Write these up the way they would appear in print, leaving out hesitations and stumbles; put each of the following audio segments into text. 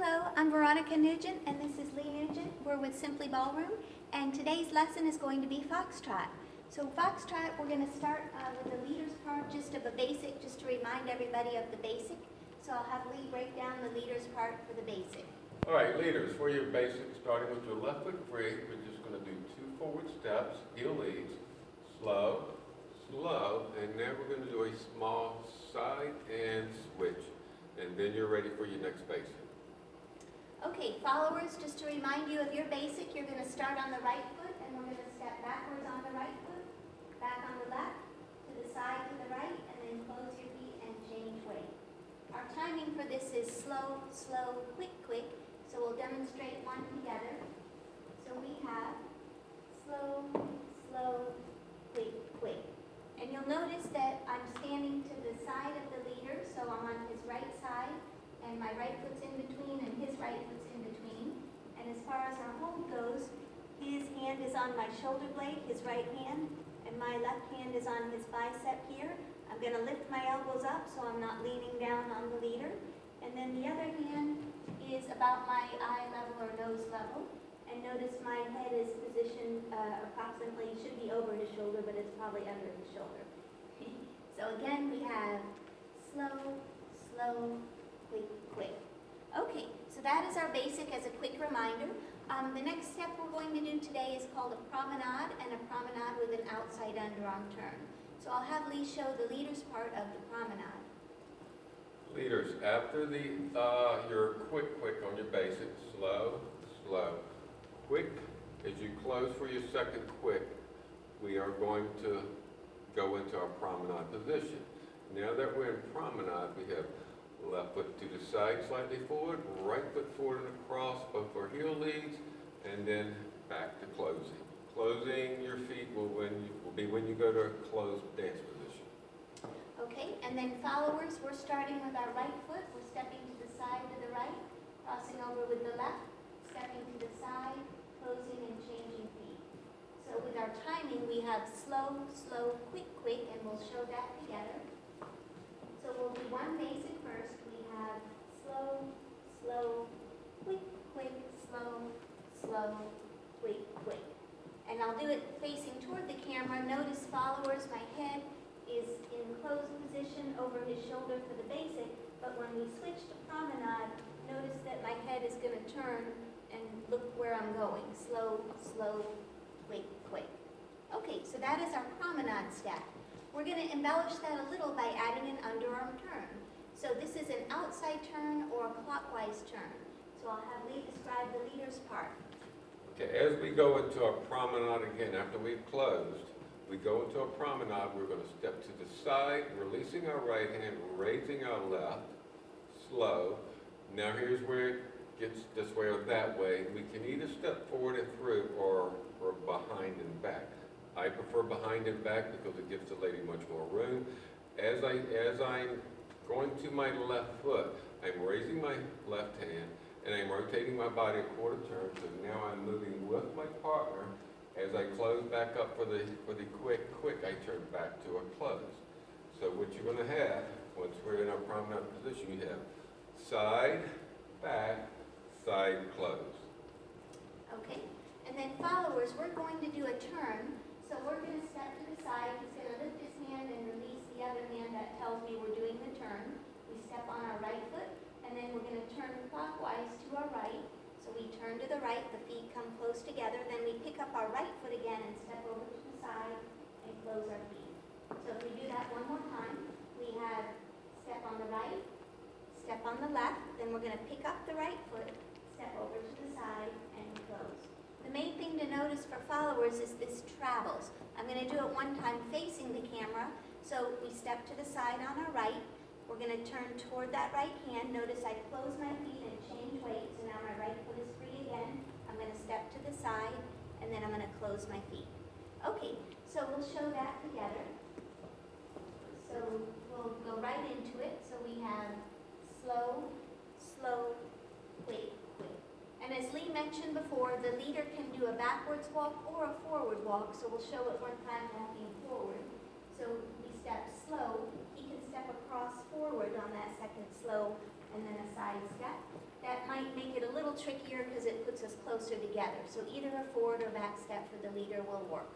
Hello, I'm Veronica Nugent, and this is Lee Nugent. We're with Simply Ballroom, and today's lesson is going to be Foxtrot. So Foxtrot, we're going to start with the leaders part, just of a basic, just to remind everybody of the basic. So I'll have Lee break down the leaders part for the basic. All right, leaders, for your basic, starting with your left foot free, we're just going to do 2 forward steps, heel leads, slow, slow, and now we're going to do a small side and switch, and then you're ready for your next basic. Okay, followers, just to remind you of your basic, you're going to start on the right foot, and we're going to step backwards on the right foot, back on the left, to the side to the right, and then close your feet and change weight. Our timing for this is slow, slow, quick, quick, so we'll demonstrate one together. So we have slow, slow, quick, quick. And you'll notice that I'm standing to the side of the leader, so I'm on his right side, and my right foot's in between and his right foot's in between. And as far as our hold goes, his hand is on my shoulder blade, his right hand, and my left hand is on his bicep here. I'm going to lift my elbows up so I'm not leaning down on the leader. And then the other hand is about my eye level or nose level. And notice my head is positioned approximately, should be over his shoulder, but it's probably under his shoulder. So again, we have slow, slow, quick, quick. Okay, so that is our basic as a quick reminder. The next step we're going to do today is called a promenade, and a promenade with an outside underarm turn. So I'll have Lee show the leaders part of the promenade. Leaders, after the your quick on your basic, slow, slow, quick, as you close for your second quick, we are going to go into our promenade position. Now that we're in promenade, we have left foot to the side, slightly forward, right foot forward and across, both our heel leads, and then back to closing. Closing your feet will be when you go to a closed dance position. Okay, and then followers, we're starting with our right foot. We're stepping to the side to the right, crossing over with the left, stepping to the side, closing and changing feet. So with our timing, we have slow, slow, quick, quick, and we'll show that together. So we'll do one basic first. We have slow, slow, quick, quick, slow, slow, quick, quick. And I'll do it facing toward the camera. Notice, followers, my head is in closed position over his shoulder for the basic, but when we switch to promenade, notice that my head is going to turn and look where I'm going. Slow, slow, quick, quick. Okay, so that is our promenade step. We're going to embellish that a little by adding an underarm turn. So this is an outside turn or a clockwise turn. So I'll have Lee describe the leader's part. Okay, as we go into our promenade again, after we've closed, we go into a promenade. We're going to step to the side, releasing our right hand, raising our left, slow. Now here's where it gets this way or that way. We can either step forward and through or behind and back. I prefer behind and back because it gives the lady much more room. As I'm going to my left foot, I'm raising my left hand and I'm rotating my body a quarter turn. So now I'm moving with my partner. As I close back up for the quick, I turn back to a close. So what you're going to have, once we're in our promenade position, you have side, back, side, close. Okay, and then followers, we're going to do a turn. So we're going to step to the side. He's going to lift his hand and release the other hand. That tells me we're doing the turn. We step on our right foot, and then we're going to turn clockwise to our right. So we turn to the right, the feet come close together. Then we pick up our right foot again and step over to the side and close our feet. So if we do that one more time, we have step on the right, step on the left. Then we're going to pick up the right foot, step over to the side, and close. The main thing to notice for followers is this travels. I'm going to do it one time facing the camera. So we step to the side on our right. We're going to turn toward that right hand. Notice I close my feet and change weight. So now my right foot is free again. I'm going to step to the side, and then I'm going to close my feet. Okay, so we'll show that together. So we'll go right into it. So we have slow, slow, quick, quick. And as Lee mentioned before, the leader can do a backwards walk or a forward walk. So we'll show it one time walking forward. So we step slow. He can step across forward on that second slow and then a side step. That might might make it a little trickier because it puts us closer together. So either a forward or back step for the leader will work.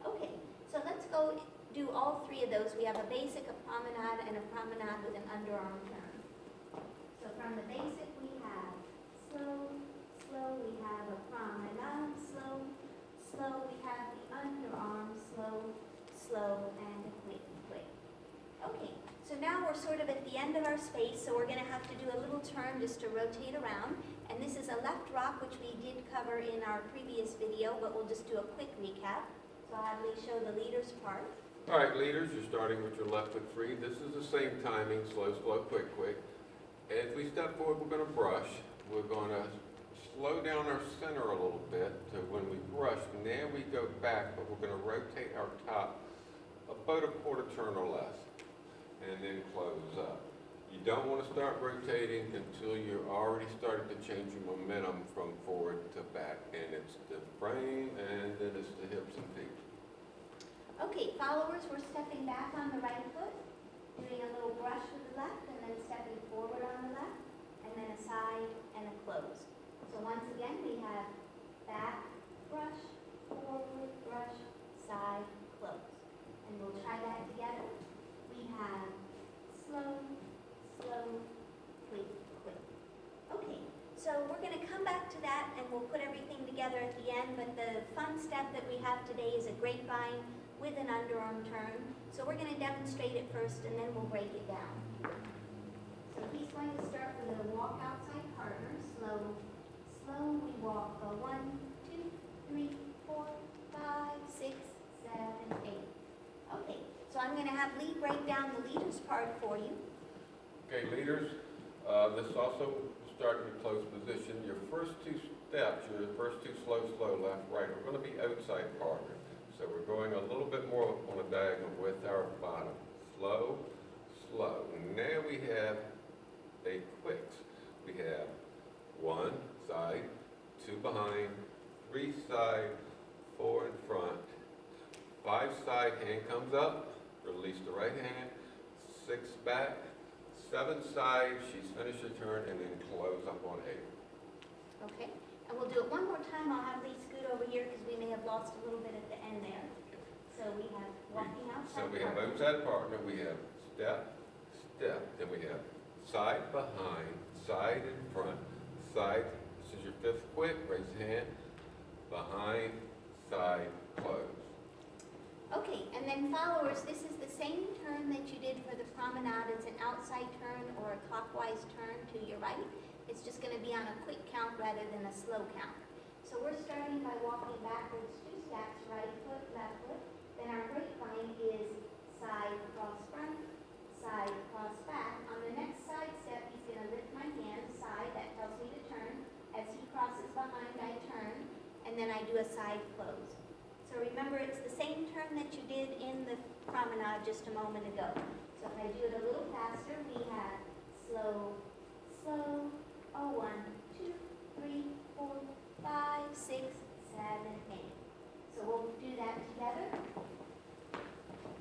Okay, so let's go do all three of those. We have a basic, a promenade, and a promenade with an underarm turn. So from the basic, we have slow, slow, we have a promenade, slow, slow, we have the underarm, slow, slow, and a quick, quick. Okay, so now we're sort of at the end of our space, so we're going to have to do a little turn just to rotate around. And this is a left rock, which we did cover in our previous video, but we'll just do a quick recap. So I'll have Lee show the leader's part. All right, leaders, you're starting with your left foot free. This is the same timing, slow, slow, quick, quick. As we step forward, we're going to brush. We're going to slow down our center a little bit to when we brush. Now we go back, but we're going to rotate our top about a quarter turn or less, and then close up. You don't want to start rotating until you're already starting to change your momentum from forward to back. And it's the frame, and then it's the hips and feet. Okay, followers, we're stepping back on the right foot, doing a little brush with the left, and then stepping forward on the left, and then a side and a close. So once again, we have back, brush, forward, brush, side, close. And we'll try that together. We have slow, slow, quick, quick. Okay, so we're going to come back to that, and we'll put everything together at the end, but the fun step that we have today is a grapevine with an underarm turn. So we're going to demonstrate it first, and then we'll break it down. So he's going to start with a walk outside partner, slow, slow. We walk 1, 2, 3, 4, 5, 6, 7, 8. Okay, so I'm going to have Lee break down the leader's part for you. Okay, leaders, this also starting in close position. Your first two steps, your first two slow, slow, left, right, are going to be outside partner. So we're going a little bit more on a diagonal with our bottom. Slow, slow. Now we have a quicks. We have 1 side, 2 behind, 3 side, 4 in front, 5 side, hand comes up, release the right hand, 6 back, 7 side, she's finished her turn, and then close up on 8. Okay, and we'll do it one more time. I'll have Lee scoot over here because we may have lost a little bit at the end there. So we have walking outside. So we have partner. outside partner, we have step, step, then we have side behind, side in front, side, this is your 5th quick, raise your hand, behind, side, close. Okay, and then followers, this is the same turn that you did for the promenade. It's an outside turn or a clockwise turn to your right. It's just going to be on a quick count rather than a slow count. So we're starting by walking backwards 2 steps, right foot, left foot. Then our grapevine is side, cross front, side, cross back. On the next side step, he's going to lift my hand, side, that tells me to turn. As he crosses behind, I turn, and then I do a side close. So remember, it's the same turn that you did in the promenade just a moment ago. So if I do it a little faster, we have slow, slow, 1, 2, 3, 4, 5, 6, 7, 8. So we'll do that together.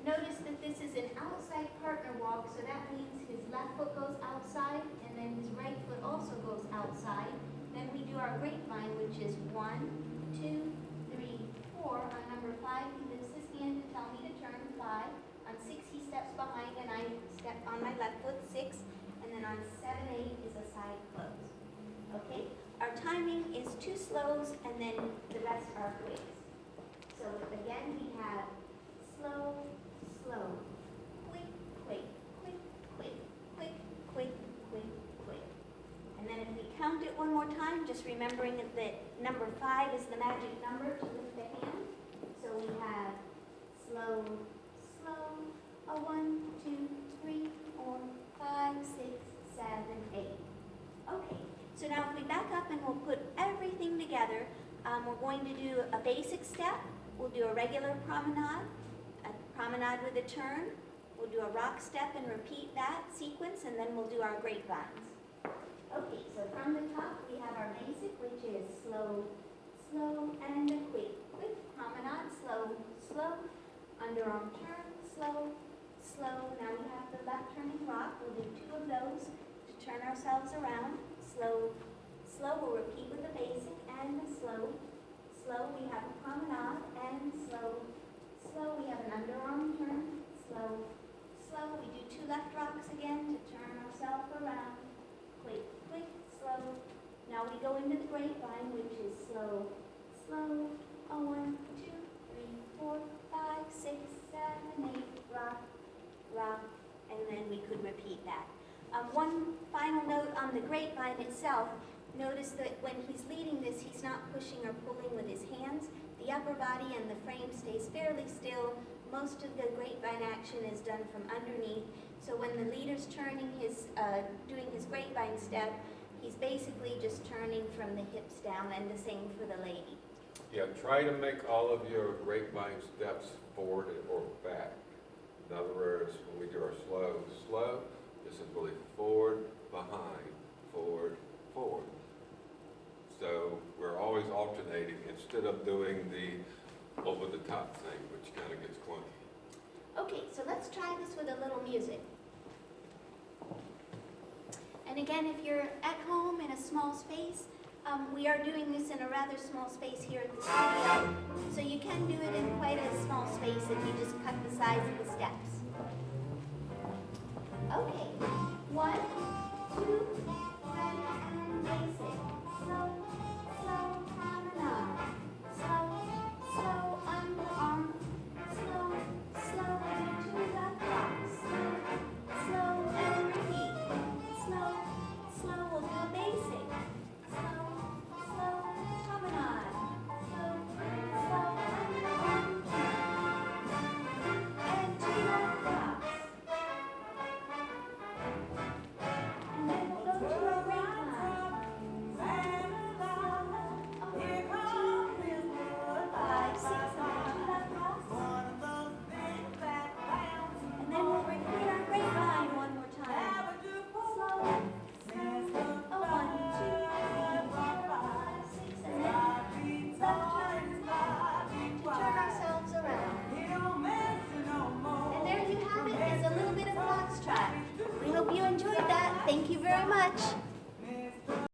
Notice that this is an outside partner walk, so that means his left foot goes outside, and then his right foot also goes outside. Then we do our grapevine, which is 1, 2, 3, 4. On number 5, he lifts his hand to tell me to turn 5. On 6, he steps behind, and I step on my left foot, 6. And then on 7, 8 is a side close. Okay? Our timing is 2 slows, and then the rest are quicks. So again, we have slow, slow, quick, quick, quick, quick, quick, quick, quick, quick. And then if we count it one more time, just remembering that number 5 is the magic number to lift the hand. So we have slow, slow, 1, 2, 3, 4, 5, 6, 7, 8. Okay, so now if we back up and we'll put everything together, we're going to do a basic step. We'll do a regular promenade, a promenade with a turn. We'll do a rock step and repeat that sequence, and then we'll do our grapevines. Okay, so from the top, we have our basic, which is slow, slow, and a quick. Quick, promenade, slow, slow, underarm turn, slow, slow. Now we have the left turning rock. We'll do 2 of those to turn ourselves around. Slow, Slow, we'll repeat with the basic and the slow. Slow, we have a promenade and slow. Slow, we have an underarm turn. Slow. Slow, we do 2 left rocks again to turn ourselves around. Quick, quick, slow. Now we go into the grapevine, which is slow. Slow. 1, 2, 3, 4, 5, 6, 7, 8. Rock, rock, and then we could repeat that. One final note on the grapevine itself. Notice that when he's leading this, he's not pushing or pulling with his hands. The upper body and the frame stays fairly still. Most of the grapevine action is done from underneath. So when the leader's turning doing his grapevine step, he's basically just turning from the hips down, and the same for the lady. Yeah, try to make all of your grapevine steps forward or back. In other words, when we do our slow, this is really forward, behind, forward, forward. So we're always alternating instead of doing the over-the-top thing, which kind of gets clunky. Okay, so let's try this with a little music. And again, if you're at home in a small space, we are doing this in a rather small space here at the studio, so you can do it in quite a small space if you just cut the size of the steps. Okay, 1, 2, ready, and basic. Slow, slow, promenade. Slow, slow, underarm. Slow, slow, 2 left rocks. Slow, and repeat. Slow, slow, we'll do a basic. Slow, slow, promenade. Slow, slow, underarm. And 2 left rocks. And then we'll go to a grapevine. 5, 6, and 2 left rocks. And then we'll repeat our grapevine one more time. Slow. 1, 2, 3, 4, 5, 6, and then left turn to turn ourselves around. And there you have it, is a little bit of Foxtrot. We hope you enjoyed that. Thank you very much.